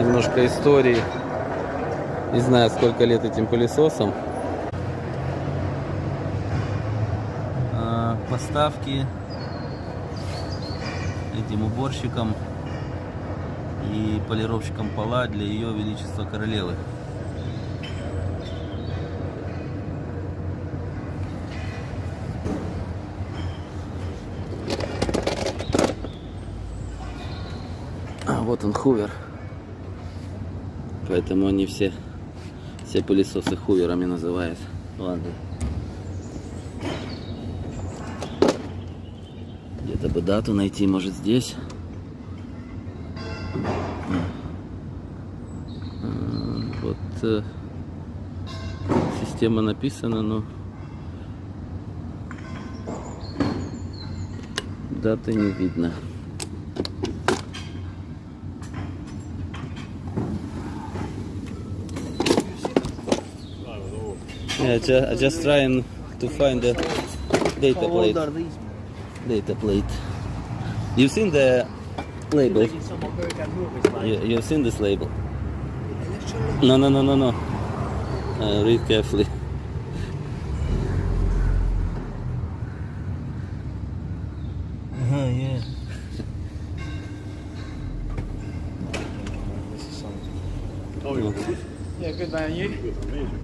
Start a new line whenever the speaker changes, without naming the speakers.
немножко истории. Не знаю, сколько лет этим пылесосом. Поставки этим уборщикам и полировщикам пола для Ее Величества Королевы. Вот он, хувер. Поэтому они все пылесосы хуверами называют. Ладно. Где-то бы дату найти, может, здесь. Вот система написана, но даты не видно. Yeah, I just trying to find the data
How
plate.
old are these?
Data plate. You've seen the label?
Like in some American movies, like.
You've seen this label? No. Read carefully.
Yeah.
Oh, you're good. Yeah, good man. You? Good, amazing.